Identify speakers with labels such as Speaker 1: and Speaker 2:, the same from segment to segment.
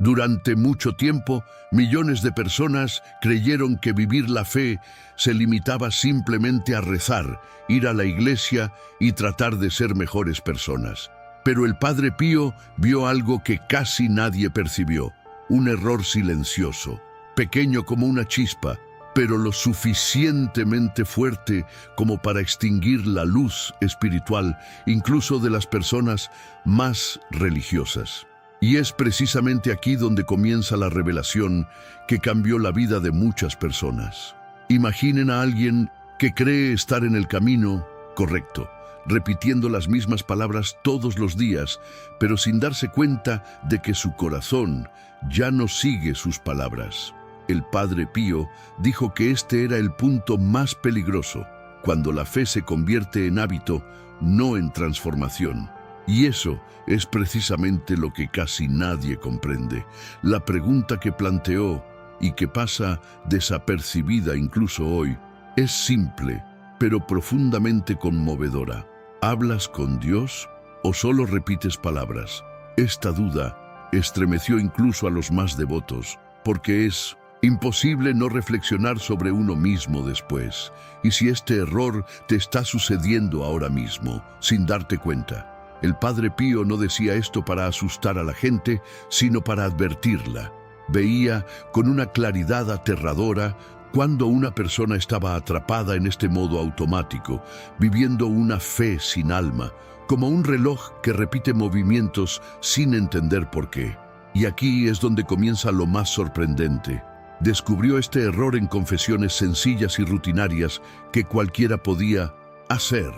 Speaker 1: Durante mucho tiempo, millones de personas creyeron que vivir la fe se limitaba simplemente a rezar, ir a la iglesia y tratar de ser mejores personas. Pero el Padre Pío vio algo que casi nadie percibió, un error silencioso, pequeño como una chispa, pero lo suficientemente fuerte como para extinguir la luz espiritual, incluso de las personas más religiosas. Y es precisamente aquí donde comienza la revelación que cambió la vida de muchas personas. Imaginen a alguien que cree estar en el camino correcto, repitiendo las mismas palabras todos los días, pero sin darse cuenta de que su corazón ya no sigue sus palabras. El Padre Pío dijo que este era el punto más peligroso, cuando la fe se convierte en hábito, no en transformación. Y eso es precisamente lo que casi nadie comprende. La pregunta que planteó y que pasa desapercibida incluso hoy es simple, pero profundamente conmovedora. ¿Hablas con Dios o solo repites palabras? Esta duda estremeció incluso a los más devotos, porque es imposible no reflexionar sobre uno mismo después. Y si este error te está sucediendo ahora mismo, sin darte cuenta. El Padre Pío no decía esto para asustar a la gente, sino para advertirla. Veía con una claridad aterradora cuando una persona estaba atrapada en este modo automático, viviendo una fe sin alma, como un reloj que repite movimientos sin entender por qué. Y aquí es donde comienza lo más sorprendente. Descubrió este error en confesiones sencillas y rutinarias que cualquiera podía hacer.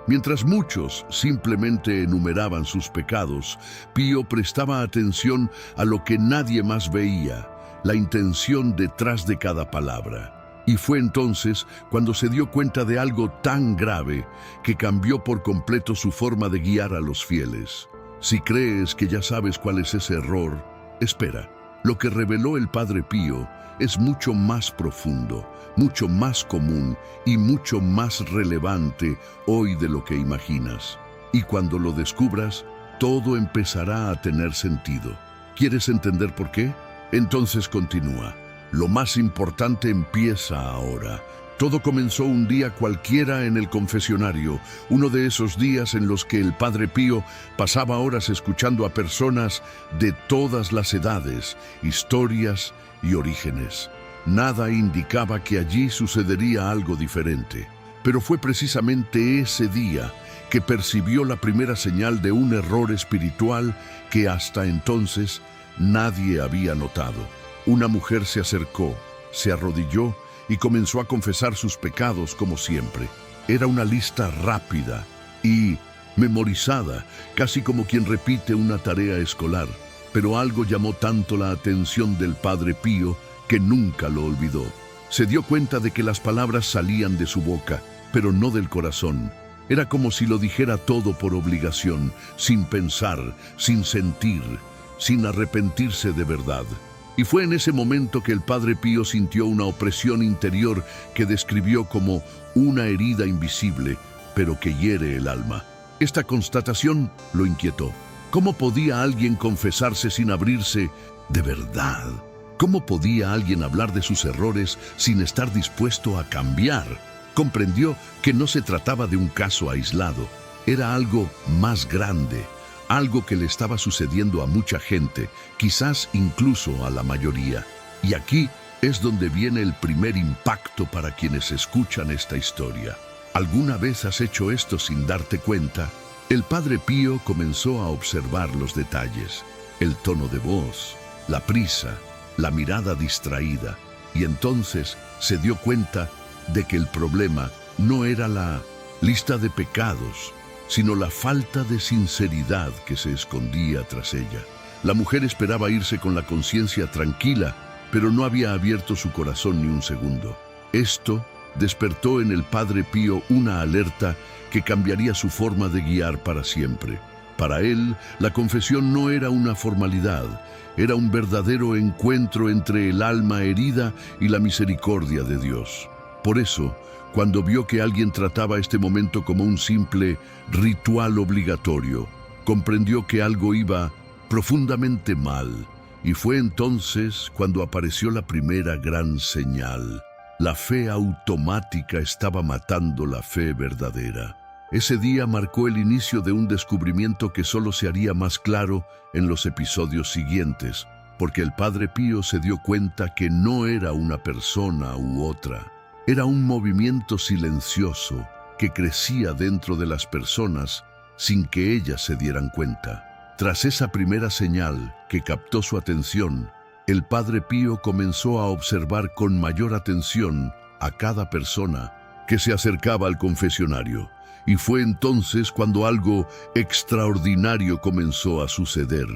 Speaker 1: Mientras muchos simplemente enumeraban sus pecados, Pío prestaba atención a lo que nadie más veía, la intención detrás de cada palabra. Y fue entonces cuando se dio cuenta de algo tan grave que cambió por completo su forma de guiar a los fieles. Si crees que ya sabes cuál es ese error, espera. Lo que reveló el Padre Pío es mucho más profundo, mucho más común y mucho más relevante hoy de lo que imaginas. Y cuando lo descubras, todo empezará a tener sentido. ¿Quieres entender por qué? Entonces continúa. Lo más importante empieza ahora. Todo comenzó un día cualquiera en el confesionario, uno de esos días en los que el Padre Pío pasaba horas escuchando a personas de todas las edades, historias y orígenes. Nada indicaba que allí sucedería algo diferente, pero fue precisamente ese día que percibió la primera señal de un error espiritual que hasta entonces nadie había notado. Una mujer se acercó, se arrodilló y comenzó a confesar sus pecados como siempre. Era una lista rápida y memorizada, casi como quien repite una tarea escolar. Pero algo llamó tanto la atención del Padre Pío que nunca lo olvidó. Se dio cuenta de que las palabras salían de su boca, pero no del corazón. Era como si lo dijera todo por obligación, sin pensar, sin sentir, sin arrepentirse de verdad. Y fue en ese momento que el Padre Pío sintió una opresión interior que describió como una herida invisible, pero que hiere el alma. Esta constatación lo inquietó. ¿Cómo podía alguien confesarse sin abrirse de verdad? ¿Cómo podía alguien hablar de sus errores sin estar dispuesto a cambiar? Comprendió que no se trataba de un caso aislado, era algo más grande. Algo que le estaba sucediendo a mucha gente, quizás incluso a la mayoría. Y aquí es donde viene el primer impacto para quienes escuchan esta historia. ¿Alguna vez has hecho esto sin darte cuenta? El Padre Pío comenzó a observar los detalles, el tono de voz, la prisa, la mirada distraída, y entonces se dio cuenta de que el problema no era la lista de pecados, sino la falta de sinceridad que se escondía tras ella. La mujer esperaba irse con la conciencia tranquila, pero no había abierto su corazón ni un segundo. Esto despertó en el Padre Pío una alerta que cambiaría su forma de guiar para siempre. Para él, la confesión no era una formalidad, era un verdadero encuentro entre el alma herida y la misericordia de Dios. Por eso, cuando vio que alguien trataba este momento como un simple ritual obligatorio, comprendió que algo iba profundamente mal. Y fue entonces cuando apareció la primera gran señal. La fe automática estaba matando la fe verdadera. Ese día marcó el inicio de un descubrimiento que solo se haría más claro en los episodios siguientes, porque el Padre Pío se dio cuenta que no era una persona u otra. Era un movimiento silencioso que crecía dentro de las personas sin que ellas se dieran cuenta. Tras esa primera señal que captó su atención, el Padre Pío comenzó a observar con mayor atención a cada persona que se acercaba al confesionario. Y fue entonces cuando algo extraordinario comenzó a suceder.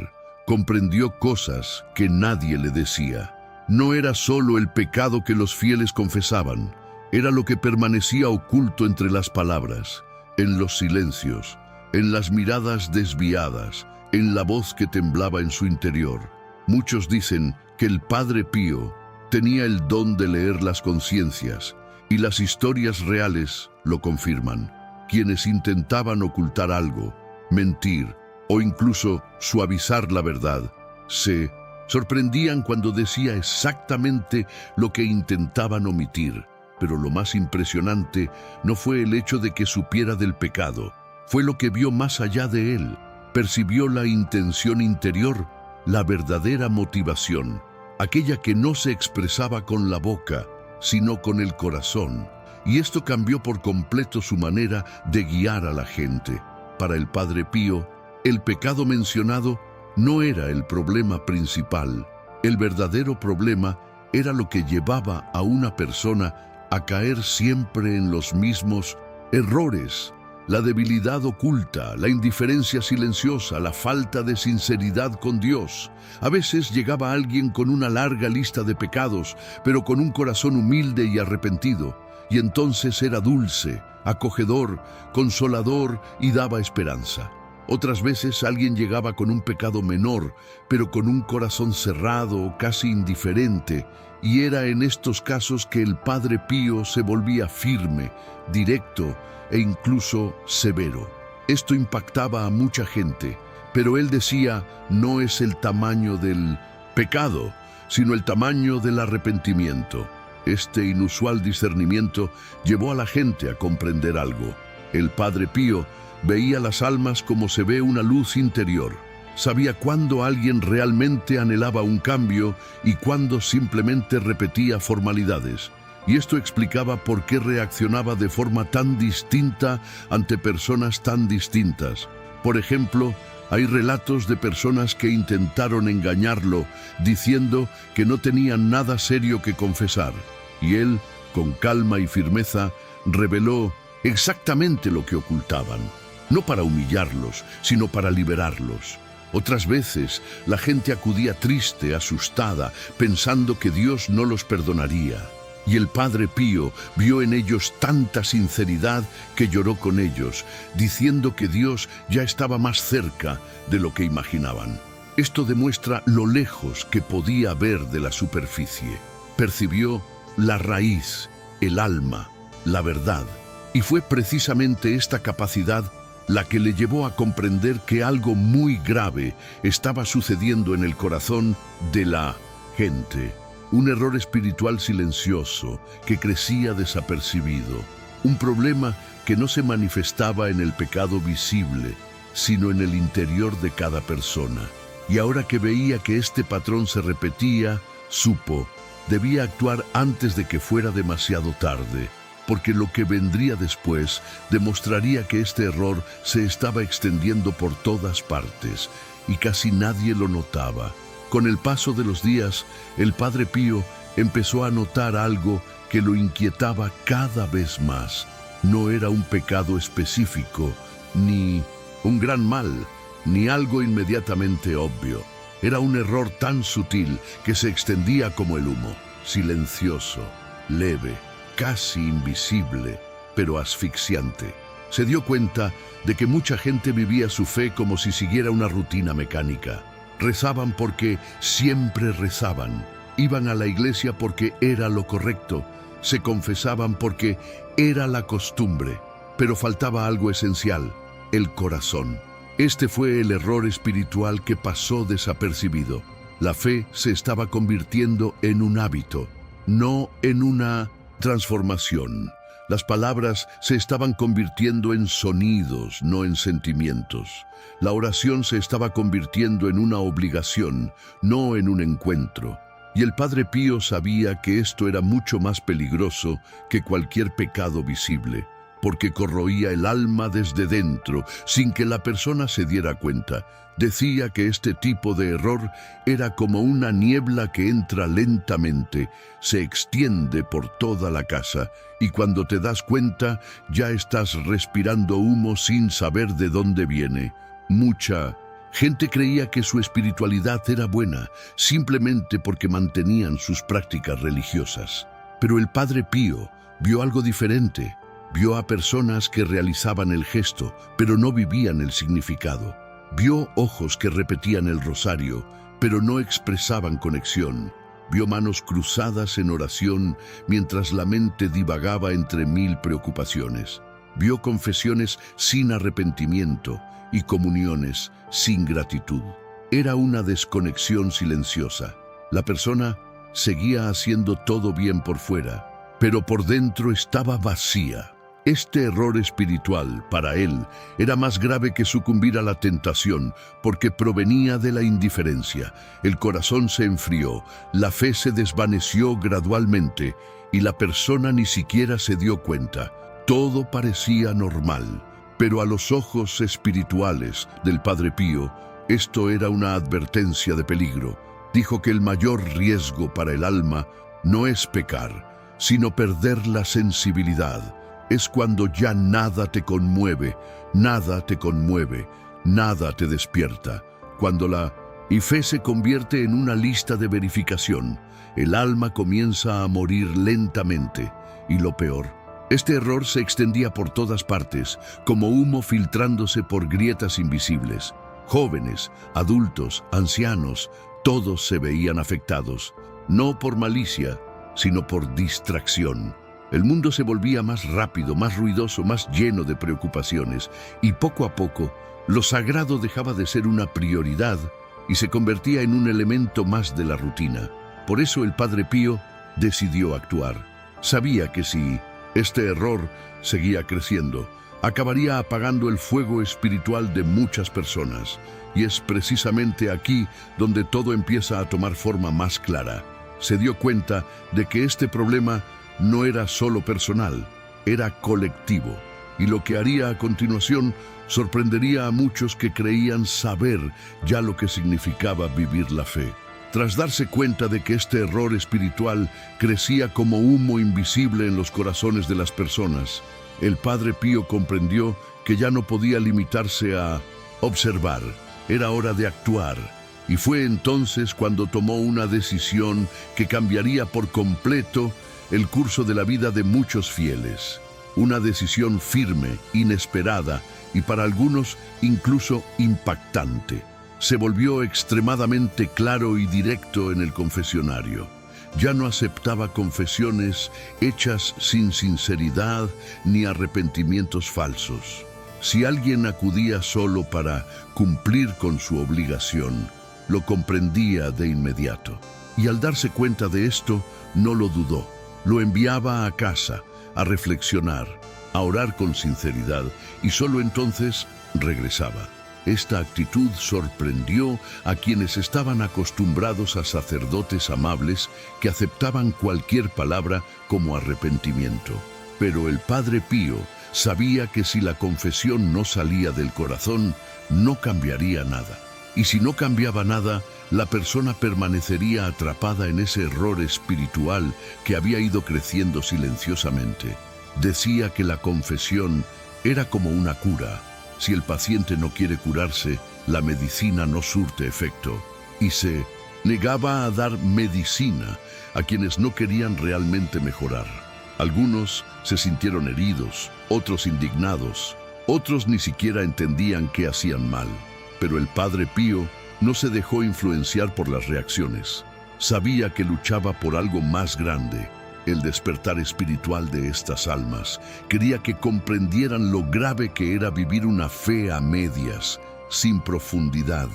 Speaker 1: Comprendió cosas que nadie le decía. No era solo el pecado que los fieles confesaban, era lo que permanecía oculto entre las palabras, en los silencios, en las miradas desviadas, en la voz que temblaba en su interior. Muchos dicen que el Padre Pío tenía el don de leer las conciencias, y las historias reales lo confirman. Quienes intentaban ocultar algo, mentir o incluso suavizar la verdad, se sorprendían cuando decía exactamente lo que intentaban omitir. Pero lo más impresionante no fue el hecho de que supiera del pecado, fue lo que vio más allá de él. Percibió la intención interior, la verdadera motivación, aquella que no se expresaba con la boca, sino con el corazón. Y esto cambió por completo su manera de guiar a la gente. Para el Padre Pío, el pecado mencionado no era el problema principal. El verdadero problema era lo que llevaba a una persona a caer siempre en los mismos errores. La debilidad oculta, la indiferencia silenciosa, la falta de sinceridad con Dios. A veces llegaba alguien con una larga lista de pecados, pero con un corazón humilde y arrepentido. Y entonces era dulce, acogedor, consolador y daba esperanza. Otras veces alguien llegaba con un pecado menor, pero con un corazón cerrado, casi indiferente, y era en estos casos que el Padre Pío se volvía firme, directo e incluso severo. Esto impactaba a mucha gente, pero él decía, no es el tamaño del pecado, sino el tamaño del arrepentimiento. Este inusual discernimiento llevó a la gente a comprender algo. El Padre Pío veía las almas como se ve una luz interior. Sabía cuándo alguien realmente anhelaba un cambio y cuándo simplemente repetía formalidades. Y esto explicaba por qué reaccionaba de forma tan distinta ante personas tan distintas. Por ejemplo, hay relatos de personas que intentaron engañarlo, diciendo que no tenían nada serio que confesar. Y él, con calma y firmeza, reveló exactamente lo que ocultaban. No para humillarlos, sino para liberarlos. Otras veces, la gente acudía triste, asustada, pensando que Dios no los perdonaría. Y el Padre Pío vio en ellos tanta sinceridad que lloró con ellos, diciendo que Dios ya estaba más cerca de lo que imaginaban. Esto demuestra lo lejos que podía ver de la superficie. Percibió la raíz, el alma, la verdad. Y fue precisamente esta capacidad la que le llevó a comprender que algo muy grave estaba sucediendo en el corazón de la gente. Un error espiritual silencioso que crecía desapercibido. Un problema que no se manifestaba en el pecado visible, sino en el interior de cada persona. Y ahora que veía que este patrón se repetía, supo, debía actuar antes de que fuera demasiado tarde, porque lo que vendría después demostraría que este error se estaba extendiendo por todas partes y casi nadie lo notaba. Con el paso de los días, el Padre Pío empezó a notar algo que lo inquietaba cada vez más. No era un pecado específico, ni un gran mal, ni algo inmediatamente obvio. Era un error tan sutil que se extendía como el humo, silencioso, leve, casi invisible, pero asfixiante. Se dio cuenta de que mucha gente vivía su fe como si siguiera una rutina mecánica. Rezaban porque siempre rezaban. Iban a la iglesia porque era lo correcto. Se confesaban porque era la costumbre. Pero faltaba algo esencial, el corazón. Este fue el error espiritual que pasó desapercibido. La fe se estaba convirtiendo en un hábito, no en una transformación. Las palabras se estaban convirtiendo en sonidos, no en sentimientos. La oración se estaba convirtiendo en una obligación, no en un encuentro. Y el Padre Pío sabía que esto era mucho más peligroso que cualquier pecado visible, porque corroía el alma desde dentro, sin que la persona se diera cuenta. Decía que este tipo de error era como una niebla que entra lentamente, se extiende por toda la casa, y cuando te das cuenta, ya estás respirando humo sin saber de dónde viene. Mucha gente creía que su espiritualidad era buena, simplemente porque mantenían sus prácticas religiosas. Pero el Padre Pío vio algo diferente. Vio a personas que realizaban el gesto, pero no vivían el significado. Vio ojos que repetían el rosario, pero no expresaban conexión. Vio manos cruzadas en oración mientras la mente divagaba entre 1000 preocupaciones. Vio confesiones sin arrepentimiento y comuniones sin gratitud. Era una desconexión silenciosa. La persona seguía haciendo todo bien por fuera, pero por dentro estaba vacía. Este error espiritual, para él, era más grave que sucumbir a la tentación, porque provenía de la indiferencia. El corazón se enfrió, la fe se desvaneció gradualmente, y la persona ni siquiera se dio cuenta. Todo parecía normal, pero a los ojos espirituales del Padre Pío, esto era una advertencia de peligro. Dijo que el mayor riesgo para el alma no es pecar, sino perder la sensibilidad. Es cuando ya nada te conmueve, nada te despierta. Cuando la fe se convierte en una lista de verificación, el alma comienza a morir lentamente. Y lo peor, este error se extendía por todas partes, como humo filtrándose por grietas invisibles. Jóvenes, adultos, ancianos, todos se veían afectados, no por malicia, sino por distracción. El mundo se volvía más rápido, más ruidoso, más lleno de preocupaciones, y poco a poco, lo sagrado dejaba de ser una prioridad y se convertía en un elemento más de la rutina. Por eso el Padre Pío decidió actuar. Sabía que si este error seguía creciendo, acabaría apagando el fuego espiritual de muchas personas, y es precisamente aquí donde todo empieza a tomar forma más clara. Se dio cuenta de que este problema no era solo personal, era colectivo, y lo que haría a continuación sorprendería a muchos que creían saber ya lo que significaba vivir la fe. Tras darse cuenta de que este error espiritual crecía como humo invisible en los corazones de las personas, el Padre Pío comprendió que ya no podía limitarse a observar, era hora de actuar. Y fue entonces cuando tomó una decisión que cambiaría por completo el curso de la vida de muchos fieles. Una decisión firme, inesperada y para algunos incluso impactante. Se volvió extremadamente claro y directo en el confesionario. Ya no aceptaba confesiones hechas sin sinceridad ni arrepentimientos falsos. Si alguien acudía solo para cumplir con su obligación, lo comprendía de inmediato. Y al darse cuenta de esto, no lo dudó. Lo enviaba a casa, a reflexionar, a orar con sinceridad, y solo entonces regresaba. Esta actitud sorprendió a quienes estaban acostumbrados a sacerdotes amables que aceptaban cualquier palabra como arrepentimiento. Pero el Padre Pío sabía que si la confesión no salía del corazón, no cambiaría nada. Y si no cambiaba nada, la persona permanecería atrapada en ese error espiritual que había ido creciendo silenciosamente. Decía que la confesión era como una cura. Si el paciente no quiere curarse, la medicina no surte efecto. Y se negaba a dar medicina a quienes no querían realmente mejorar. Algunos se sintieron heridos, otros indignados, otros ni siquiera entendían qué hacían mal. Pero el Padre Pío no se dejó influenciar por las reacciones. Sabía que luchaba por algo más grande, el despertar espiritual de estas almas. Quería que comprendieran lo grave que era vivir una fe a medias, sin profundidad,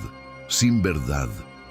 Speaker 1: sin verdad,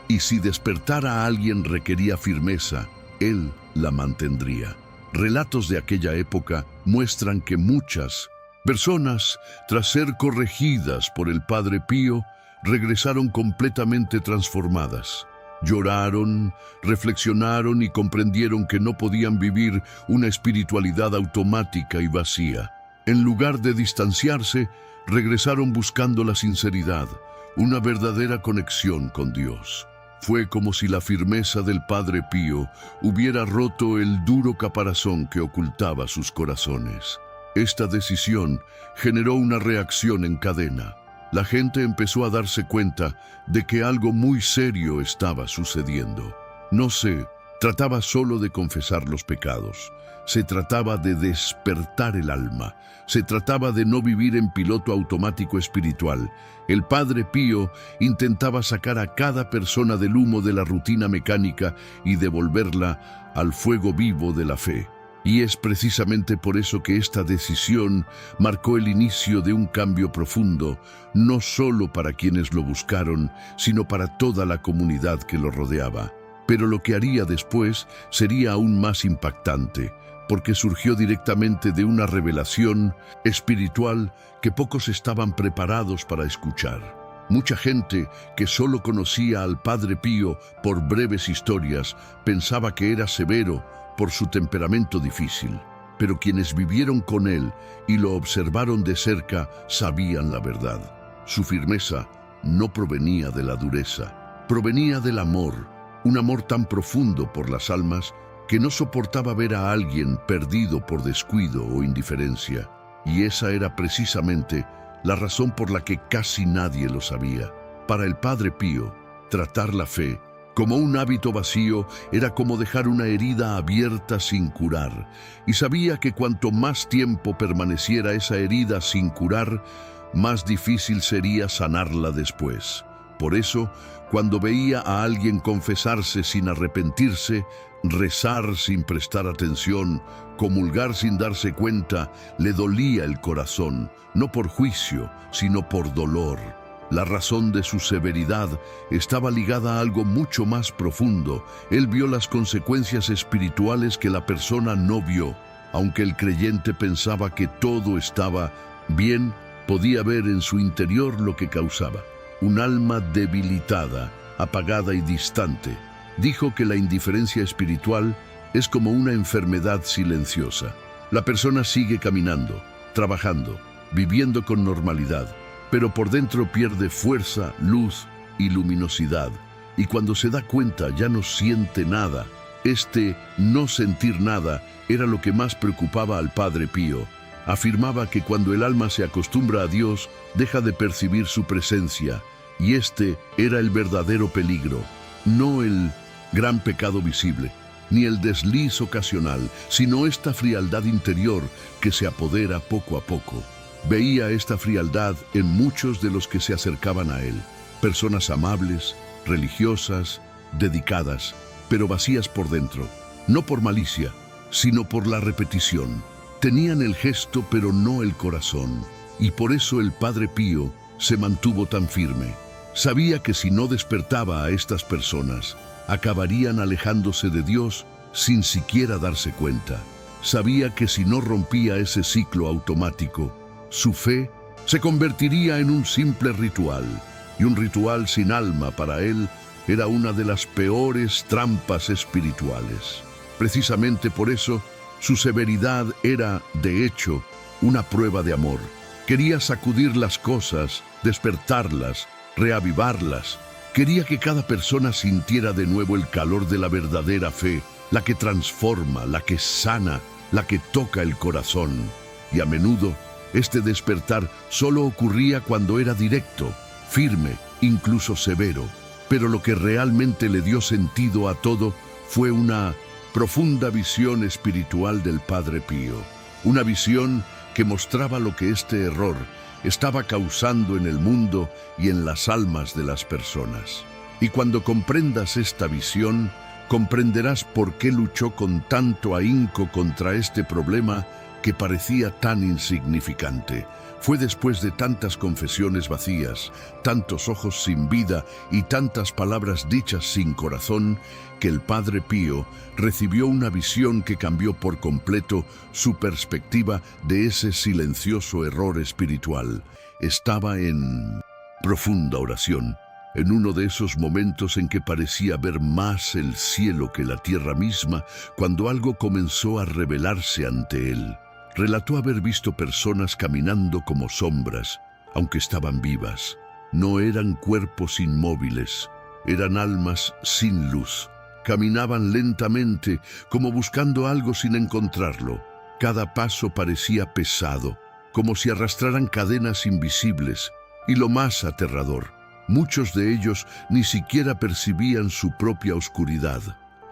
Speaker 1: y si despertar a alguien requería firmeza, él la mantendría. Relatos de aquella época muestran que muchas personas, tras ser corregidas por el Padre Pío, regresaron completamente transformadas. Lloraron, reflexionaron y comprendieron que no podían vivir una espiritualidad automática y vacía. En lugar de distanciarse, regresaron buscando la sinceridad, una verdadera conexión con Dios. Fue como si la firmeza del Padre Pío hubiera roto el duro caparazón que ocultaba sus corazones. Esta decisión generó una reacción en cadena. La gente empezó a darse cuenta de que algo muy serio estaba sucediendo. No se trataba solo de confesar los pecados. Se trataba de despertar el alma. Se trataba de no vivir en piloto automático espiritual. El Padre Pío intentaba sacar a cada persona del humo de la rutina mecánica y devolverla al fuego vivo de la fe. Y es precisamente por eso que esta decisión marcó el inicio de un cambio profundo, no solo para quienes lo buscaron, sino para toda la comunidad que lo rodeaba. Pero lo que haría después sería aún más impactante, porque surgió directamente de una revelación espiritual que pocos estaban preparados para escuchar. Mucha gente que solo conocía al Padre Pío por breves historias pensaba que era severo por su temperamento difícil, pero quienes vivieron con él y lo observaron de cerca sabían la verdad. Su firmeza no provenía de la dureza, provenía del amor, un amor tan profundo por las almas que no soportaba ver a alguien perdido por descuido o indiferencia. Y esa era precisamente la razón por la que casi nadie lo sabía. Para el Padre Pío, tratar la fe como un hábito vacío era como dejar una herida abierta sin curar, y sabía que cuanto más tiempo permaneciera esa herida sin curar, más difícil sería sanarla después. Por eso, cuando veía a alguien confesarse sin arrepentirse, rezar sin prestar atención, comulgar sin darse cuenta, le dolía el corazón, no por juicio, sino por dolor. La razón de su severidad estaba ligada a algo mucho más profundo. Él vio las consecuencias espirituales que la persona no vio. Aunque el creyente pensaba que todo estaba bien, podía ver en su interior lo que causaba. Un alma debilitada, apagada y distante. Dijo que la indiferencia espiritual es como una enfermedad silenciosa. La persona sigue caminando, trabajando, viviendo con normalidad, pero por dentro pierde fuerza, luz y luminosidad. Y cuando se da cuenta ya no siente nada. Este no sentir nada era lo que más preocupaba al Padre Pío. Afirmaba que cuando el alma se acostumbra a Dios, deja de percibir su presencia. Y este era el verdadero peligro. No el gran pecado visible, ni el desliz ocasional, sino esta frialdad interior que se apodera poco a poco. Veía esta frialdad en muchos de los que se acercaban a él. Personas amables, religiosas, dedicadas, pero vacías por dentro. No por malicia, sino por la repetición. Tenían el gesto, pero no el corazón. Y por eso el Padre Pío se mantuvo tan firme. Sabía que si no despertaba a estas personas, acabarían alejándose de Dios sin siquiera darse cuenta. Sabía que si no rompía ese ciclo automático, su fe se convertiría en un simple ritual, y un ritual sin alma para él era una de las peores trampas espirituales. Precisamente por eso, su severidad era, de hecho, una prueba de amor. Quería sacudir las cosas, despertarlas, reavivarlas. Quería que cada persona sintiera de nuevo el calor de la verdadera fe, la que transforma, la que sana, la que toca el corazón. Y a menudo, este despertar solo ocurría cuando era directo, firme, incluso severo. Pero lo que realmente le dio sentido a todo fue una profunda visión espiritual del Padre Pío. Una visión que mostraba lo que este error estaba causando en el mundo y en las almas de las personas. Y cuando comprendas esta visión, comprenderás por qué luchó con tanto ahínco contra este problema que parecía tan insignificante. Fue después de tantas confesiones vacías, tantos ojos sin vida y tantas palabras dichas sin corazón, que el Padre Pío recibió una visión que cambió por completo su perspectiva de ese silencioso error espiritual. Estaba en profunda oración, en uno de esos momentos en que parecía ver más el cielo que la tierra misma, cuando algo comenzó a revelarse ante él. Relató haber visto personas caminando como sombras, aunque estaban vivas. No eran cuerpos inmóviles, eran almas sin luz. Caminaban lentamente, como buscando algo sin encontrarlo. Cada paso parecía pesado, como si arrastraran cadenas invisibles. Y lo más aterrador, muchos de ellos ni siquiera percibían su propia oscuridad.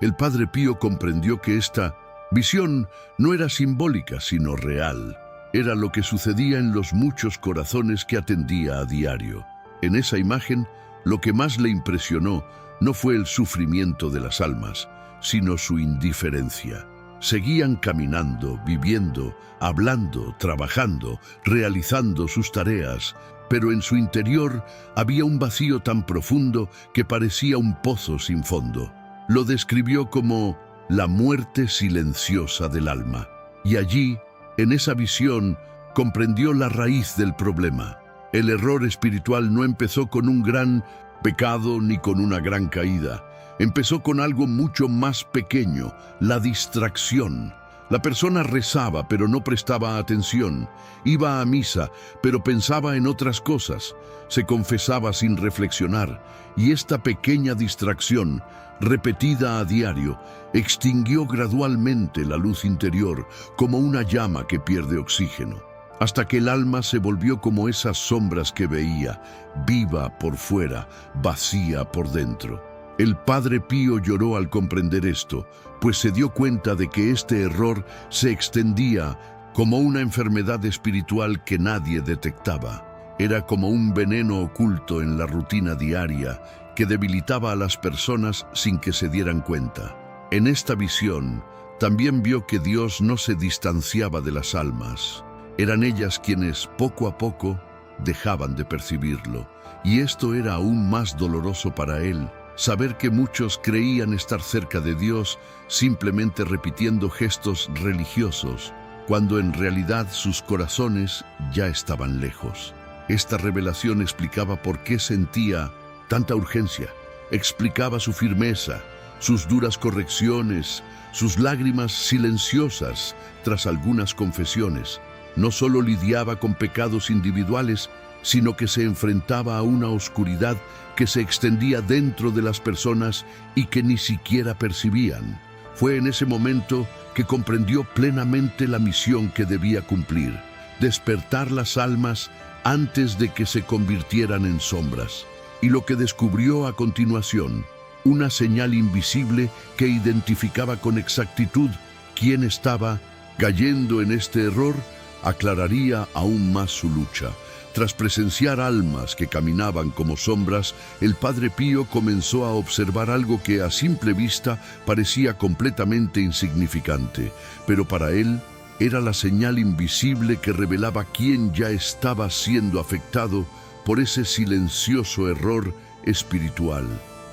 Speaker 1: El Padre Pío comprendió que esta visión no era simbólica, sino real. Era lo que sucedía en los muchos corazones que atendía a diario. En esa imagen, lo que más le impresionó no fue el sufrimiento de las almas, sino su indiferencia. Seguían caminando, viviendo, hablando, trabajando, realizando sus tareas, pero en su interior había un vacío tan profundo que parecía un pozo sin fondo. Lo describió como la muerte silenciosa del alma. Y allí, en esa visión, comprendió la raíz del problema. El error espiritual no empezó con un gran pecado ni con una gran caída. Empezó con algo mucho más pequeño, la distracción. La persona rezaba, pero no prestaba atención. Iba a misa, pero pensaba en otras cosas. Se confesaba sin reflexionar. Y esta pequeña distracción, repetida a diario, extinguió gradualmente la luz interior, como una llama que pierde oxígeno, hasta que el alma se volvió como esas sombras que veía, viva por fuera, vacía por dentro. El Padre Pío lloró al comprender esto, pues se dio cuenta de que este error se extendía como una enfermedad espiritual que nadie detectaba. Era como un veneno oculto en la rutina diaria que debilitaba a las personas sin que se dieran cuenta. En esta visión, también vio que Dios no se distanciaba de las almas. Eran ellas quienes, poco a poco, dejaban de percibirlo. Y esto era aún más doloroso para él, saber que muchos creían estar cerca de Dios simplemente repitiendo gestos religiosos, cuando en realidad sus corazones ya estaban lejos. Esta revelación explicaba por qué sentía tanta urgencia, explicaba su firmeza, sus duras correcciones, sus lágrimas silenciosas tras algunas confesiones. No solo lidiaba con pecados individuales, sino que se enfrentaba a una oscuridad que se extendía dentro de las personas y que ni siquiera percibían. Fue en ese momento que comprendió plenamente la misión que debía cumplir: despertar las almas antes de que se convirtieran en sombras. Y lo que descubrió a continuación, una señal invisible que identificaba con exactitud quién estaba cayendo en este error, aclararía aún más su lucha. Tras presenciar almas que caminaban como sombras, el Padre Pío comenzó a observar algo que a simple vista parecía completamente insignificante, pero para él era la señal invisible que revelaba quién ya estaba siendo afectado por ese silencioso error espiritual.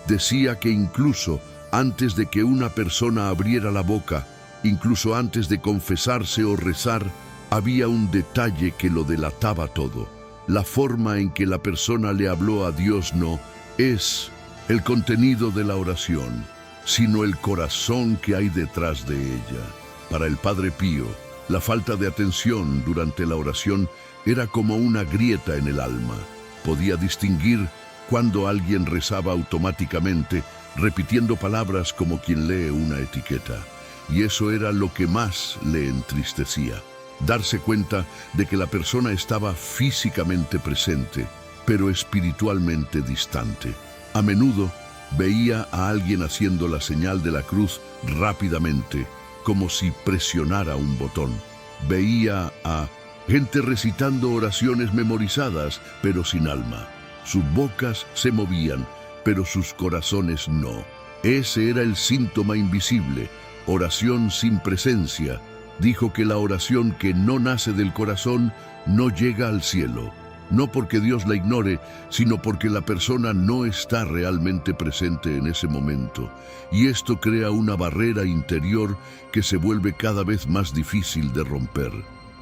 Speaker 1: Decía que incluso antes de que una persona abriera la boca, incluso antes de confesarse o rezar, había un detalle que lo delataba todo. La forma en que la persona le habló a Dios no es el contenido de la oración, sino el corazón que hay detrás de ella. Para el Padre Pío, la falta de atención durante la oración era como una grieta en el alma. Podía distinguir cuando alguien rezaba automáticamente, repitiendo palabras como quien lee una etiqueta. Y eso era lo que más le entristecía. Darse cuenta de que la persona estaba físicamente presente, pero espiritualmente distante. A menudo veía a alguien haciendo la señal de la cruz rápidamente, como si presionara un botón. Veía a gente recitando oraciones memorizadas, pero sin alma. Sus bocas se movían, pero sus corazones no. Ese era el síntoma invisible: oración sin presencia, Dijo que la oración que no nace del corazón no llega al cielo, no porque Dios la ignore, sino porque la persona no está realmente presente en ese momento, y esto crea una barrera interior que se vuelve cada vez más difícil de romper.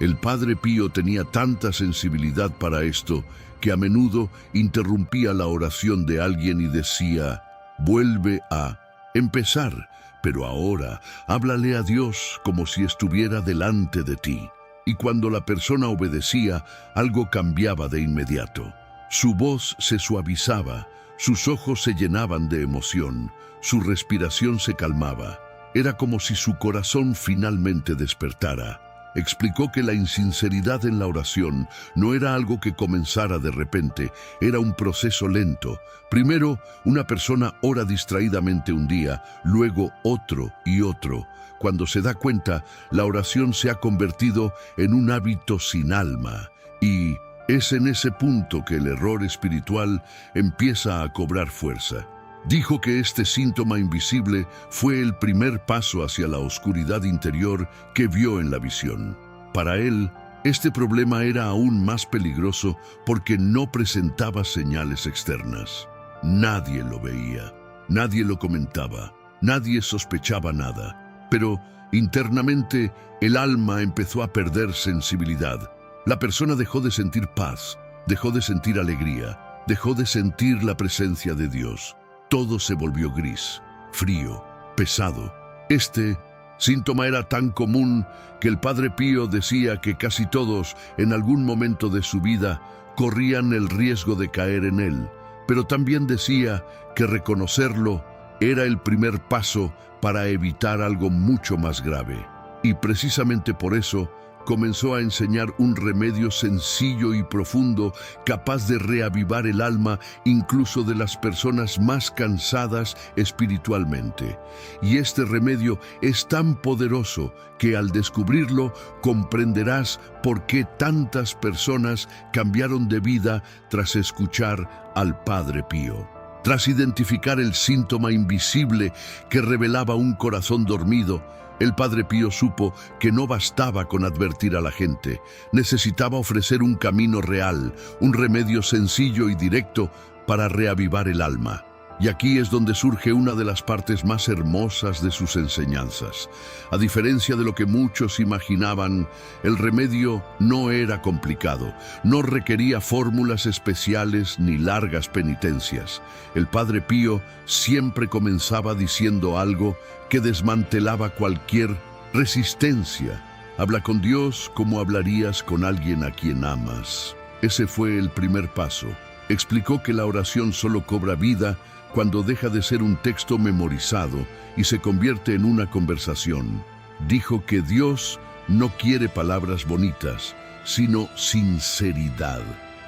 Speaker 1: El Padre Pío tenía tanta sensibilidad para esto que a menudo interrumpía la oración de alguien y decía: vuelve a empezar, pero ahora háblale a Dios como si estuviera delante de ti. Y cuando la persona obedecía, algo cambiaba de inmediato. Su voz se suavizaba, sus ojos se llenaban de emoción, su respiración se calmaba. Era como si su corazón finalmente despertara. Explicó que la insinceridad en la oración no era algo que comenzara de repente, era un proceso lento. Primero, una persona ora distraídamente un día, luego otro y otro. Cuando se da cuenta, la oración se ha convertido en un hábito sin alma. Y es en ese punto que el error espiritual empieza a cobrar fuerza. Dijo que este síntoma invisible fue el primer paso hacia la oscuridad interior que vio en la visión. Para él, este problema era aún más peligroso porque no presentaba señales externas. Nadie lo veía, nadie lo comentaba, nadie sospechaba nada. Pero internamente el alma empezó a perder sensibilidad. La persona dejó de sentir paz, dejó de sentir alegría, dejó de sentir la presencia de Dios. Todo se volvió gris, frío, pesado. Este síntoma era tan común que el Padre Pío decía que casi todos, en algún momento de su vida, corrían el riesgo de caer en él. Pero también decía que reconocerlo era el primer paso para evitar algo mucho más grave. Y precisamente por eso comenzó a enseñar un remedio sencillo y profundo, capaz de reavivar el alma incluso de las personas más cansadas espiritualmente. Y este remedio es tan poderoso que al descubrirlo comprenderás por qué tantas personas cambiaron de vida tras escuchar al Padre Pío. Tras identificar el síntoma invisible que revelaba un corazón dormido, el Padre Pío supo que no bastaba con advertir a la gente. Necesitaba ofrecer un camino real, un remedio sencillo y directo para reavivar el alma. Y aquí es donde surge una de las partes más hermosas de sus enseñanzas. A diferencia de lo que muchos imaginaban, el remedio no era complicado, no requería fórmulas especiales ni largas penitencias. El Padre Pío siempre comenzaba diciendo algo que desmantelaba cualquier resistencia. Habla con Dios como hablarías con alguien a quien amas. Ese fue el primer paso. Explicó que la oración solo cobra vida cuando deja de ser un texto memorizado y se convierte en una conversación. Dijo que Dios no quiere palabras bonitas, sino sinceridad.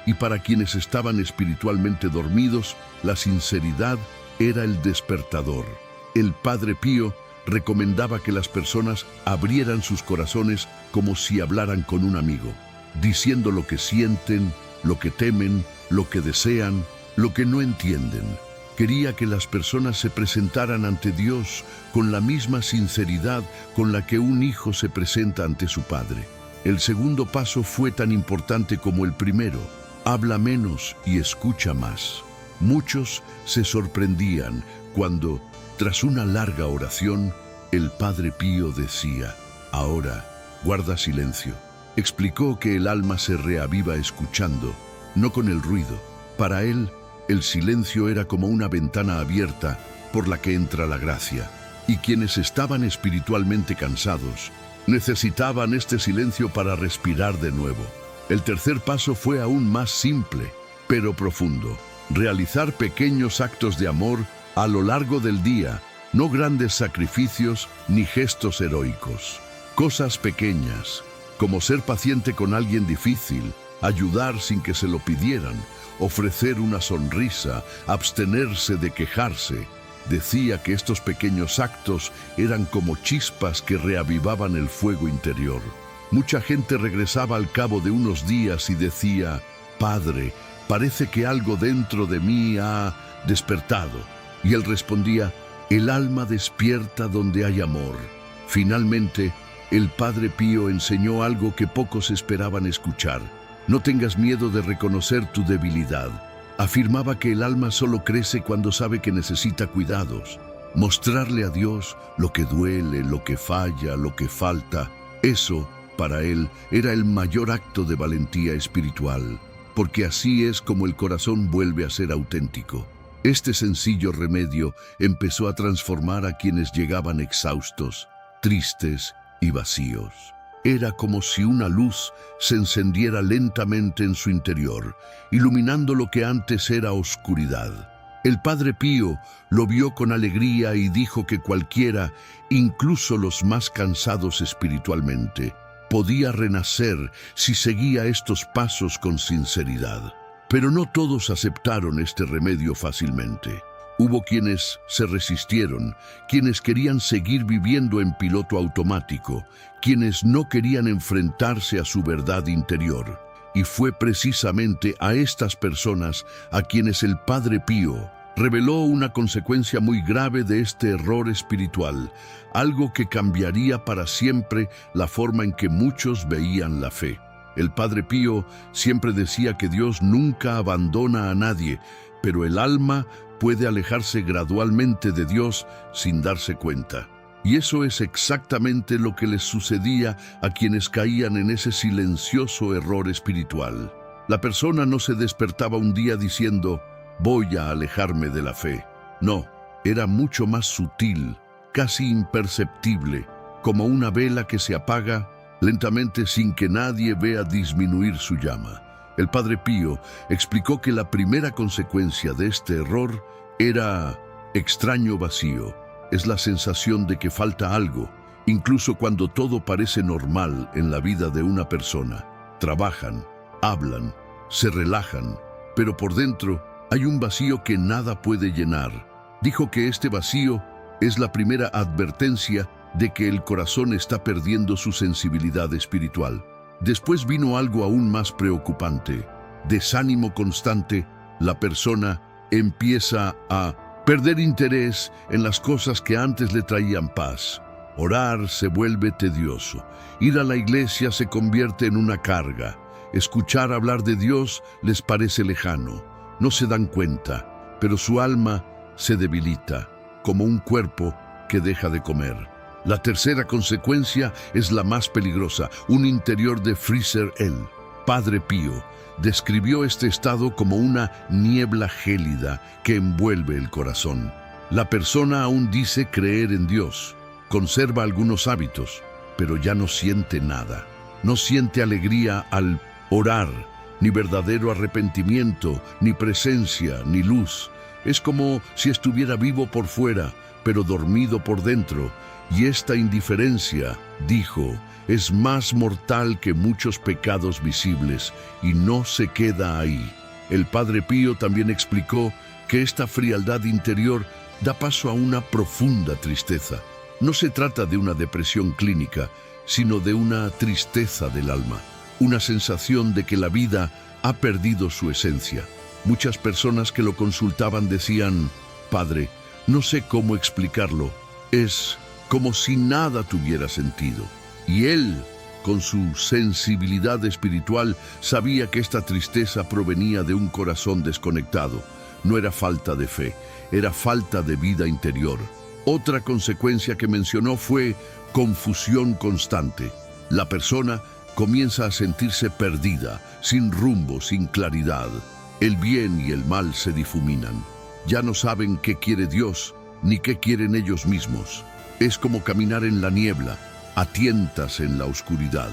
Speaker 1: Y para quienes estaban espiritualmente dormidos, la sinceridad era el despertador. El Padre Pío recomendaba que las personas abrieran sus corazones como si hablaran con un amigo, diciendo lo que sienten, lo que temen, lo que desean, lo que no entienden. Quería que las personas se presentaran ante Dios con la misma sinceridad con la que un hijo se presenta ante su padre. El segundo paso fue tan importante como el primero. Habla menos y escucha más. Muchos se sorprendían cuando, tras una larga oración, el Padre Pío decía: ahora, guarda silencio. Explicó que el alma se reaviva escuchando, no con el ruido. Para él, el silencio era como una ventana abierta por la que entra la gracia, y quienes estaban espiritualmente cansados necesitaban este silencio para respirar de nuevo. El tercer paso fue aún más simple, pero profundo. Realizar pequeños actos de amor a lo largo del día, no grandes sacrificios ni gestos heroicos. Cosas pequeñas, como ser paciente con alguien difícil, ayudar sin que se lo pidieran, ofrecer una sonrisa, abstenerse de quejarse. Decía que estos pequeños actos eran como chispas que reavivaban el fuego interior. Mucha gente regresaba al cabo de unos días y decía: Padre, parece que algo dentro de mí ha despertado. Y él respondía: el alma despierta donde hay amor. Finalmente, el Padre Pío enseñó algo que pocos esperaban escuchar. No tengas miedo de reconocer tu debilidad. Afirmaba que el alma solo crece cuando sabe que necesita cuidados. Mostrarle a Dios lo que duele, lo que falla, lo que falta. Eso, para él, era el mayor acto de valentía espiritual, porque así es como el corazón vuelve a ser auténtico. Este sencillo remedio empezó a transformar a quienes llegaban exhaustos, tristes y vacíos. Era como si una luz se encendiera lentamente en su interior, iluminando lo que antes era oscuridad. El Padre Pío lo vio con alegría y dijo que cualquiera, incluso los más cansados espiritualmente, podía renacer si seguía estos pasos con sinceridad. Pero no todos aceptaron este remedio fácilmente. Hubo quienes se resistieron, quienes querían seguir viviendo en piloto automático, quienes no querían enfrentarse a su verdad interior. Y fue precisamente a estas personas a quienes el Padre Pío reveló una consecuencia muy grave de este error espiritual, algo que cambiaría para siempre la forma en que muchos veían la fe. El Padre Pío siempre decía que Dios nunca abandona a nadie, pero el alma puede alejarse gradualmente de Dios sin darse cuenta. Y eso es exactamente lo que les sucedía a quienes caían en ese silencioso error espiritual. La persona no se despertaba un día diciendo, voy a alejarme de la fe. No, era mucho más sutil, casi imperceptible, como una vela que se apaga lentamente sin que nadie vea disminuir su llama. El Padre Pío explicó que la primera consecuencia de este error era extraño vacío. Es la sensación de que falta algo, incluso cuando todo parece normal en la vida de una persona. Trabajan, hablan, se relajan, pero por dentro hay un vacío que nada puede llenar. Dijo que este vacío es la primera advertencia de que el corazón está perdiendo su sensibilidad espiritual. Después vino algo aún más preocupante. Desánimo constante, la persona empieza a perder interés en las cosas que antes le traían paz. Orar se vuelve tedioso. Ir a la iglesia se convierte en una carga. Escuchar hablar de Dios les parece lejano. No se dan cuenta, pero su alma se debilita, como un cuerpo que deja de comer. La tercera consecuencia es la más peligrosa, un interior de freezer. El Padre Pío describió este estado como una niebla gélida que envuelve el corazón. La persona aún dice creer en Dios, conserva algunos hábitos, pero ya no siente nada. No siente alegría al orar, ni verdadero arrepentimiento, ni presencia, ni luz. Es como si estuviera vivo por fuera, pero dormido por dentro. Y esta indiferencia, dijo, es más mortal que muchos pecados visibles y no se queda ahí. El Padre Pío también explicó que esta frialdad interior da paso a una profunda tristeza. No se trata de una depresión clínica, sino de una tristeza del alma, una sensación de que la vida ha perdido su esencia. Muchas personas que lo consultaban decían, Padre, no sé cómo explicarlo, es como si nada tuviera sentido. Y él, con su sensibilidad espiritual, sabía que esta tristeza provenía de un corazón desconectado. No era falta de fe, era falta de vida interior. Otra consecuencia que mencionó fue confusión constante. La persona comienza a sentirse perdida, sin rumbo, sin claridad. El bien y el mal se difuminan. Ya no saben qué quiere Dios, ni qué quieren ellos mismos. Es como caminar en la niebla, a tientas en la oscuridad.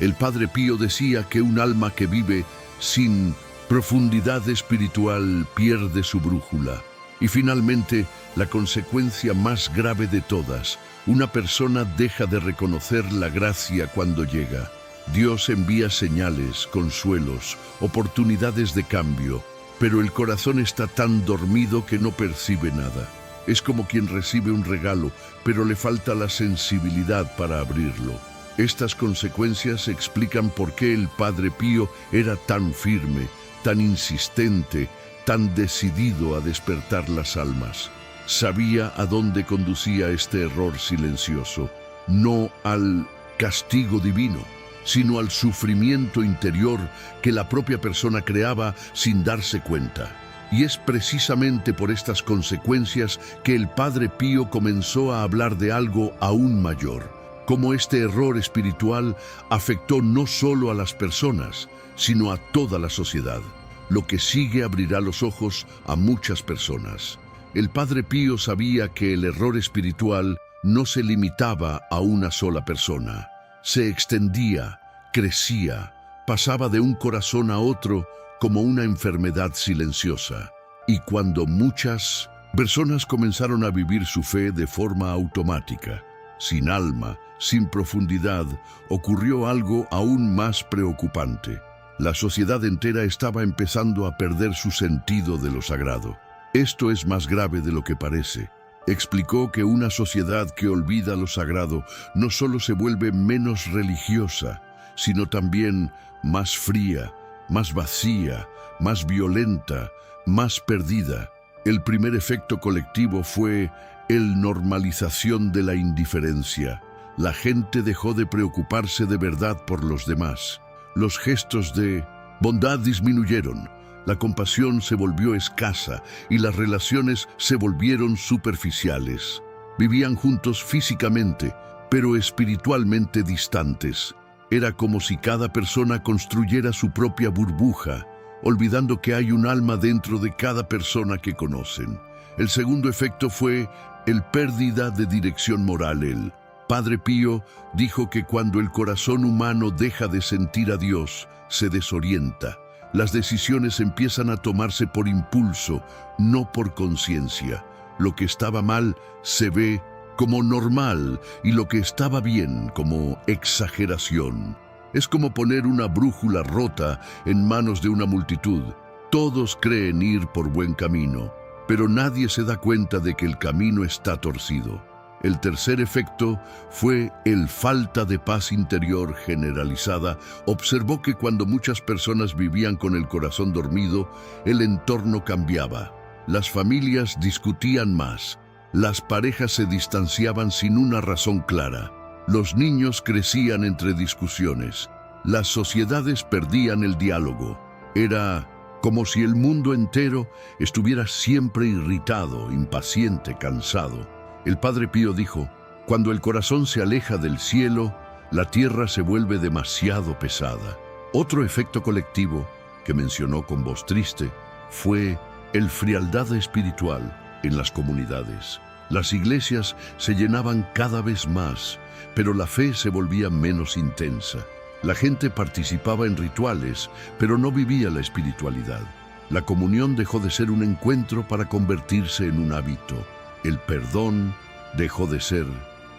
Speaker 1: El Padre Pío decía que un alma que vive sin profundidad espiritual pierde su brújula. Y finalmente, la consecuencia más grave de todas, una persona deja de reconocer la gracia cuando llega. Dios envía señales, consuelos, oportunidades de cambio, pero el corazón está tan dormido que no percibe nada. Es como quien recibe un regalo, pero le falta la sensibilidad para abrirlo. Estas consecuencias explican por qué el Padre Pío era tan firme, tan insistente, tan decidido a despertar las almas. Sabía a dónde conducía este error silencioso, no al castigo divino, sino al sufrimiento interior que la propia persona creaba sin darse cuenta. Y es precisamente por estas consecuencias que el Padre Pío comenzó a hablar de algo aún mayor, cómo este error espiritual afectó no solo a las personas, sino a toda la sociedad. Lo que sigue abrirá los ojos a muchas personas. El Padre Pío sabía que el error espiritual no se limitaba a una sola persona. Se extendía, crecía, pasaba de un corazón a otro como una enfermedad silenciosa. Y cuando muchas personas comenzaron a vivir su fe de forma automática, sin alma, sin profundidad, ocurrió algo aún más preocupante. La sociedad entera estaba empezando a perder su sentido de lo sagrado. Esto es más grave de lo que parece. Explicó que una sociedad que olvida lo sagrado no solo se vuelve menos religiosa, sino también más fría, más vacía, más violenta, más perdida. El primer efecto colectivo fue el normalización de la indiferencia. La gente dejó de preocuparse de verdad por los demás. Los gestos de bondad disminuyeron, la compasión se volvió escasa y las relaciones se volvieron superficiales. Vivían juntos físicamente, pero espiritualmente distantes. Era como si cada persona construyera su propia burbuja, olvidando que hay un alma dentro de cada persona que conocen. El segundo efecto fue el pérdida de dirección moral. El Padre Pío dijo que cuando el corazón humano deja de sentir a Dios, se desorienta. Las decisiones empiezan a tomarse por impulso, no por conciencia. Lo que estaba mal se ve como normal y lo que estaba bien como exageración. Es como poner una brújula rota en manos de una multitud. Todos creen ir por buen camino, pero nadie se da cuenta de que el camino está torcido. El tercer efecto fue el falta de paz interior generalizada. Observó que cuando muchas personas vivían con el corazón dormido, el entorno cambiaba. Las familias discutían más. Las parejas se distanciaban sin una razón clara. Los niños crecían entre discusiones. Las sociedades perdían el diálogo. Era como si el mundo entero estuviera siempre irritado, impaciente, cansado. El Padre Pío dijo: cuando el corazón se aleja del cielo, la tierra se vuelve demasiado pesada. Otro efecto colectivo que mencionó con voz triste fue el frialdad espiritual en las comunidades. Las iglesias se llenaban cada vez más, pero la fe se volvía menos intensa. La gente participaba en rituales, pero no vivía la espiritualidad. La comunión dejó de ser un encuentro para convertirse en un hábito. El perdón dejó de ser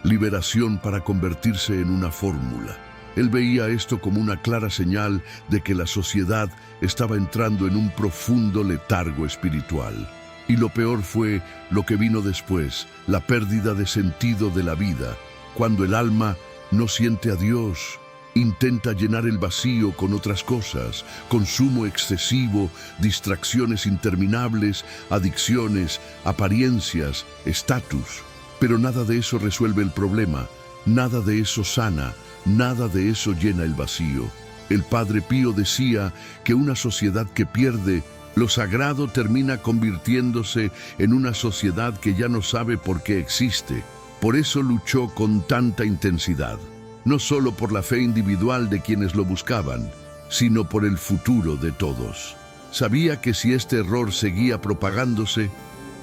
Speaker 1: liberación para convertirse en una fórmula. Él veía esto como una clara señal de que la sociedad estaba entrando en un profundo letargo espiritual. Y lo peor fue lo que vino después, la pérdida de sentido de la vida. Cuando el alma no siente a Dios, intenta llenar el vacío con otras cosas: consumo excesivo, distracciones interminables, adicciones, apariencias, estatus. Pero nada de eso resuelve el problema, nada de eso sana, nada de eso llena el vacío. El Padre Pío decía que una sociedad que pierde lo sagrado termina convirtiéndose en una sociedad que ya no sabe por qué existe. Por eso luchó con tanta intensidad, no solo por la fe individual de quienes lo buscaban, sino por el futuro de todos. Sabía que si este error seguía propagándose,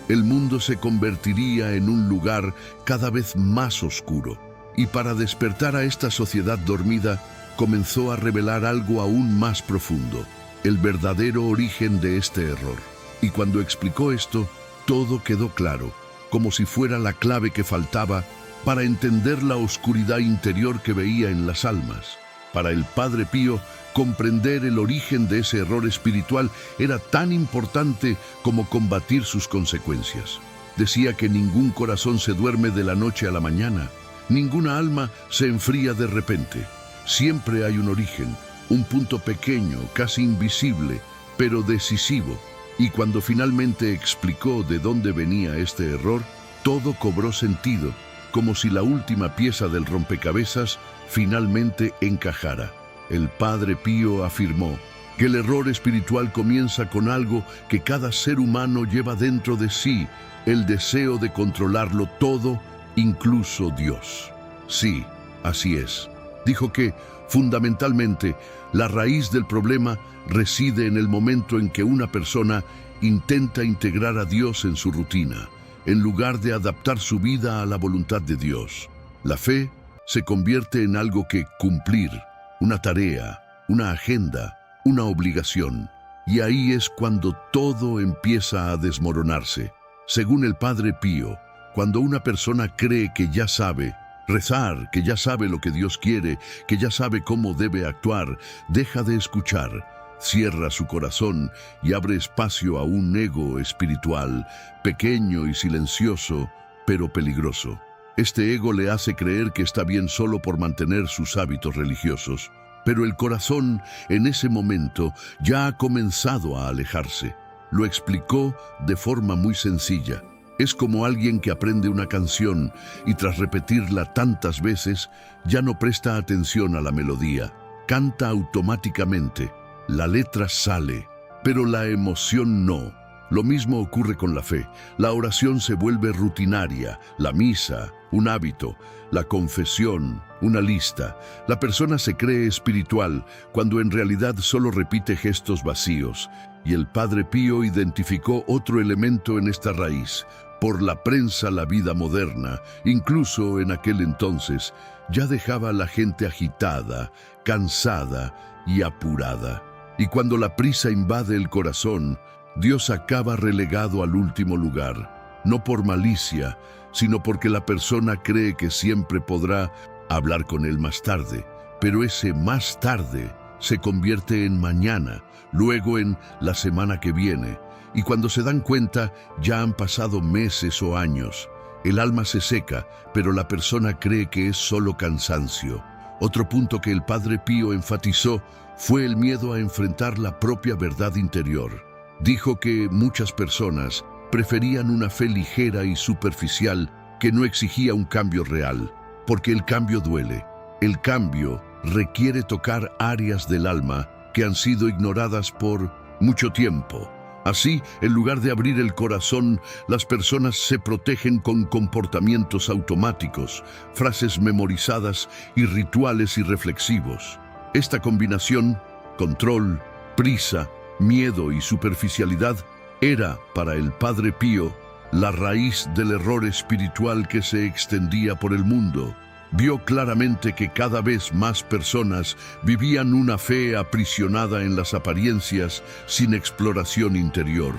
Speaker 1: el mundo se convertiría en un lugar cada vez más oscuro. Y para despertar a esta sociedad dormida, comenzó a revelar algo aún más profundo: el verdadero origen de este error. Y cuando explicó esto, todo quedó claro, como si fuera la clave que faltaba para entender la oscuridad interior que veía en las almas. Para el Padre Pío, comprender el origen de ese error espiritual era tan importante como combatir sus consecuencias. Decía que ningún corazón se duerme de la noche a la mañana, ninguna alma se enfría de repente. Siempre hay un origen, un punto pequeño, casi invisible, pero decisivo. Y cuando finalmente explicó de dónde venía este error, todo cobró sentido. como si la última pieza del rompecabezas finalmente encajara. El Padre Pío afirmó que el error espiritual comienza con algo que cada ser humano lleva dentro de sí, el deseo de controlarlo todo, incluso Dios. Sí, así es. Dijo que, fundamentalmente, la raíz del problema reside en el momento en que una persona intenta integrar a Dios en su rutina, en lugar de adaptar su vida a la voluntad de Dios. La fe se convierte en algo que cumplir, una tarea, una agenda, una obligación. Y ahí es cuando todo empieza a desmoronarse. Según el Padre Pío, cuando una persona cree que ya sabe rezar, que ya sabe lo que Dios quiere, que ya sabe cómo debe actuar, deja de escuchar, cierra su corazón y abre espacio a un ego espiritual, pequeño y silencioso, pero peligroso. Este ego le hace creer que está bien solo por mantener sus hábitos religiosos, pero el corazón en ese momento ya ha comenzado a alejarse. Lo explicó de forma muy sencilla. Es como alguien que aprende una canción y tras repetirla tantas veces ya no presta atención a la melodía. Canta automáticamente. La letra sale, pero la emoción no. Lo mismo ocurre con la fe. La oración se vuelve rutinaria, la misa, un hábito, la confesión, una lista. La persona se cree espiritual cuando en realidad solo repite gestos vacíos. Y el Padre Pío identificó otro elemento en esta raíz. Por la prensa, la vida moderna, incluso en aquel entonces, ya dejaba a la gente agitada, cansada y apurada. Y cuando la prisa invade el corazón, Dios acaba relegado al último lugar, no por malicia, sino porque la persona cree que siempre podrá hablar con Él más tarde, pero ese más tarde se convierte en mañana, luego en la semana que viene, y cuando se dan cuenta ya han pasado meses o años. El alma se seca, pero la persona cree que es solo cansancio. Otro punto que el Padre Pío enfatizó fue el miedo a enfrentar la propia verdad interior. Dijo que muchas personas preferían una fe ligera y superficial que no exigía un cambio real, porque el cambio duele. El cambio requiere tocar áreas del alma que han sido ignoradas por mucho tiempo. Así, en lugar de abrir el corazón, las personas se protegen con comportamientos automáticos, frases memorizadas y rituales irreflexivos. Esta combinación, control, prisa, miedo y superficialidad, era, para el Padre Pío, la raíz del error espiritual que se extendía por el mundo. Vio claramente que cada vez más personas vivían una fe aprisionada en las apariencias sin exploración interior.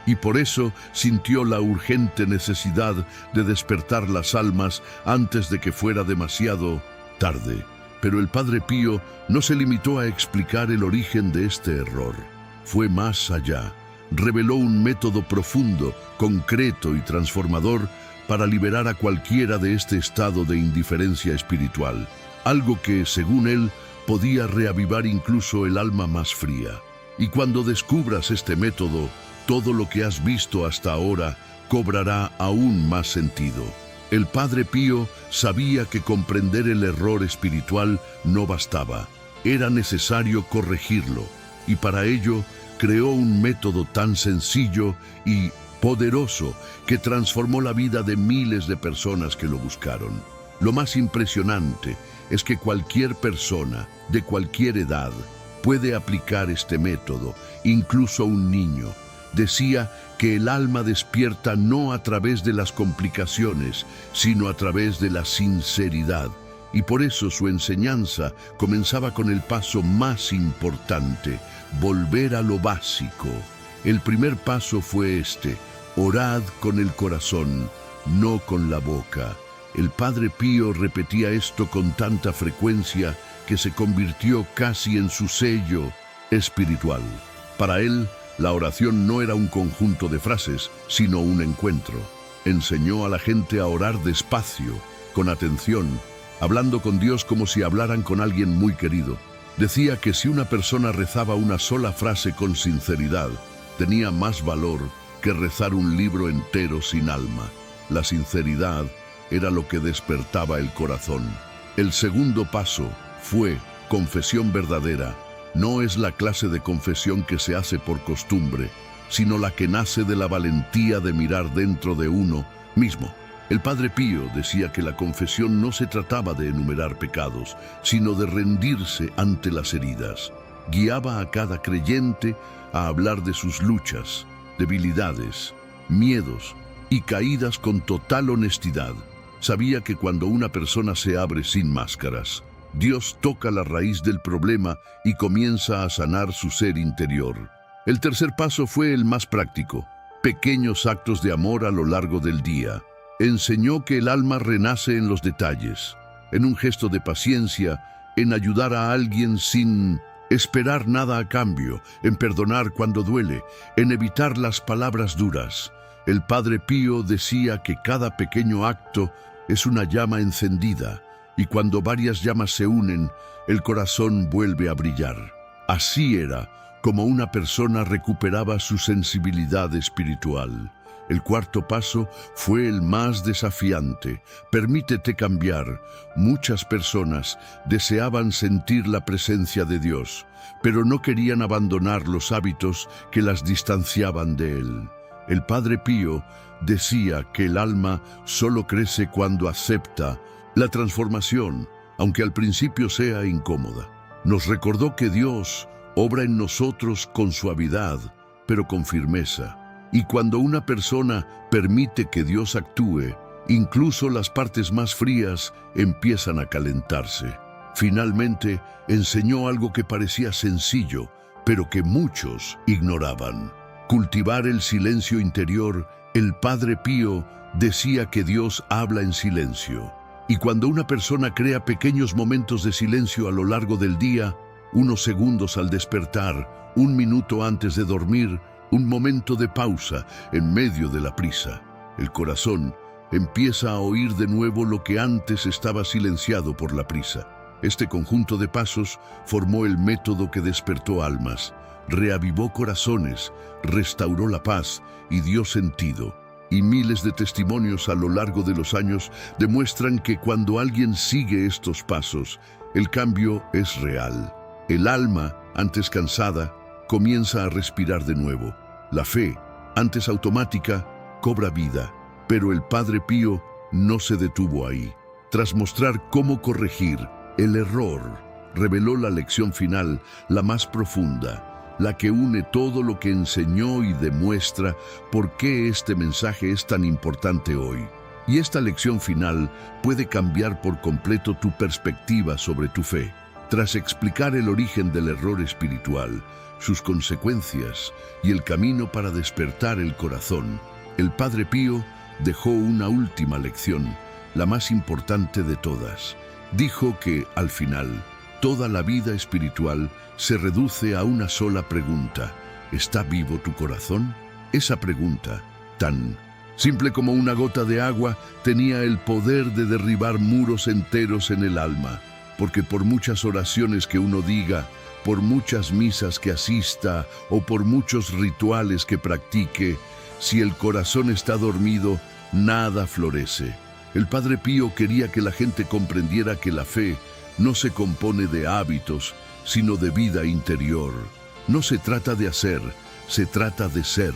Speaker 1: Y por eso sintió la urgente necesidad de despertar las almas antes de que fuera demasiado tarde. Pero el Padre Pío no se limitó a explicar el origen de este error. Fue más allá. Reveló un método profundo, concreto y transformador para liberar a cualquiera de este estado de indiferencia espiritual, algo que, según él, podía reavivar incluso el alma más fría. Y cuando descubras este método, todo lo que has visto hasta ahora cobrará aún más sentido. El Padre Pío sabía que comprender el error espiritual no bastaba, era necesario corregirlo, y para ello creó un método tan sencillo y poderoso que transformó la vida de miles de personas que lo buscaron. Lo más impresionante es que cualquier persona, de cualquier edad, puede aplicar este método, incluso un niño. Decía que el alma despierta no a través de las complicaciones, sino a través de la sinceridad. Y por eso su enseñanza comenzaba con el paso más importante, volver a lo básico. El primer paso fue este: orad con el corazón, no con la boca. El Padre Pío repetía esto con tanta frecuencia que se convirtió casi en su sello espiritual. Para él, la oración no era un conjunto de frases, sino un encuentro. Enseñó a la gente a orar despacio, con atención, hablando con Dios como si hablaran con alguien muy querido. Decía que si una persona rezaba una sola frase con sinceridad, tenía más valor que rezar un libro entero sin alma. La sinceridad era lo que despertaba el corazón. El segundo paso fue confesión verdadera. No es la clase de confesión que se hace por costumbre, sino la que nace de la valentía de mirar dentro de uno mismo. El Padre Pío decía que la confesión no se trataba de enumerar pecados, sino de rendirse ante las heridas. Guiaba a cada creyente a hablar de sus luchas, debilidades, miedos y caídas con total honestidad. Sabía que cuando una persona se abre sin máscaras, Dios toca la raíz del problema y comienza a sanar su ser interior. El tercer paso fue el más práctico: pequeños actos de amor a lo largo del día. Enseñó que el alma renace en los detalles, en un gesto de paciencia, en ayudar a alguien sin esperar nada a cambio, en perdonar cuando duele, en evitar las palabras duras. El Padre Pío decía que cada pequeño acto es una llama encendida, y cuando varias llamas se unen, el corazón vuelve a brillar. Así era como una persona recuperaba su sensibilidad espiritual. El cuarto paso fue el más desafiante: permítete cambiar. Muchas personas deseaban sentir la presencia de Dios, pero no querían abandonar los hábitos que las distanciaban de Él. El Padre Pío decía que el alma solo crece cuando acepta la transformación, aunque al principio sea incómoda. Nos recordó que Dios obra en nosotros con suavidad, pero con firmeza. Y cuando una persona permite que Dios actúe, incluso las partes más frías empiezan a calentarse. Finalmente, enseñó algo que parecía sencillo, pero que muchos ignoraban: cultivar el silencio interior. El Padre Pío decía que Dios habla en silencio. Y cuando una persona crea pequeños momentos de silencio a lo largo del día, unos segundos al despertar, un minuto antes de dormir, un momento de pausa en medio de la prisa, el corazón empieza a oír de nuevo lo que antes estaba silenciado por la prisa. Este conjunto de pasos formó el método que despertó almas, reavivó corazones, restauró la paz y dio sentido. Y miles de testimonios a lo largo de los años demuestran que cuando alguien sigue estos pasos, el cambio es real. El alma, antes cansada, comienza a respirar de nuevo. La fe, antes automática, cobra vida. Pero el Padre Pío no se detuvo ahí. Tras mostrar cómo corregir el error, reveló la lección final, la más profunda, la que une todo lo que enseñó y demuestra por qué este mensaje es tan importante hoy. Y esta lección final puede cambiar por completo tu perspectiva sobre tu fe. Tras explicar el origen del error espiritual, sus consecuencias y el camino para despertar el corazón, el Padre Pío dejó una última lección, la más importante de todas. Dijo que, al final, toda la vida espiritual se reduce a una sola pregunta: ¿está vivo tu corazón? Esa pregunta, tan simple como una gota de agua, tenía el poder de derribar muros enteros en el alma, porque por muchas oraciones que uno diga, por muchas misas que asista o por muchos rituales que practique, si el corazón está dormido, nada florece. El Padre Pío quería que la gente comprendiera que la fe no se compone de hábitos, sino de vida interior. No se trata de hacer, se trata de ser.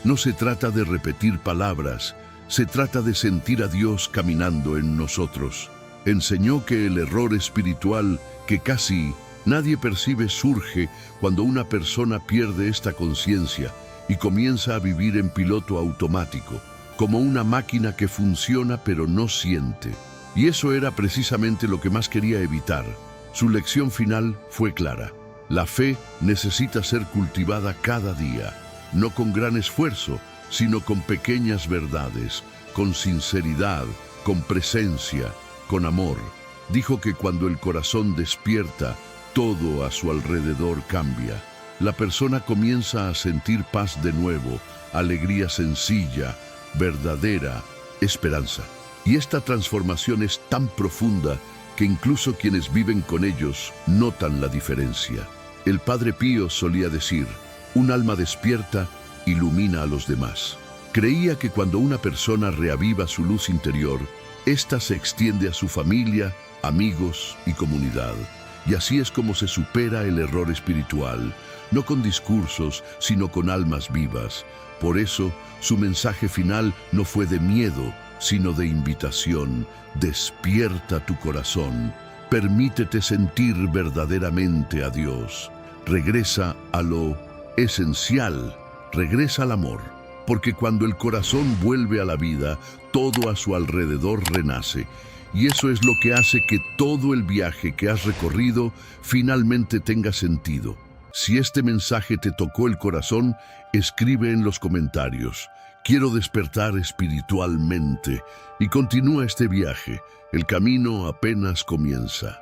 Speaker 1: No se trata de repetir palabras, se trata de sentir a Dios caminando en nosotros. Enseñó que el error espiritual que casi nadie percibe surge cuando una persona pierde esta conciencia y comienza a vivir en piloto automático, como una máquina que funciona pero no siente. Y eso era precisamente lo que más quería evitar. Su lección final fue clara: la fe necesita ser cultivada cada día, no con gran esfuerzo, sino con pequeñas verdades, con sinceridad, con presencia, con amor. Dijo que cuando el corazón despierta, todo a su alrededor cambia. La persona comienza a sentir paz de nuevo, alegría sencilla, verdadera, esperanza. Y esta transformación es tan profunda que incluso quienes viven con ellos notan la diferencia. El Padre Pío solía decir: un alma despierta ilumina a los demás. Creía que cuando una persona reaviva su luz interior, Esta se extiende a su familia, amigos y comunidad. Y así es como se supera el error espiritual, no con discursos, sino con almas vivas. Por eso, su mensaje final no fue de miedo, sino de invitación. Despierta tu corazón, permítete sentir verdaderamente a Dios. Regresa a lo esencial, regresa al amor. Porque cuando el corazón vuelve a la vida, todo a su alrededor renace. Y eso es lo que hace que todo el viaje que has recorrido finalmente tenga sentido. Si este mensaje te tocó el corazón, escribe en los comentarios: quiero despertar espiritualmente, y continúa este viaje. El camino apenas comienza.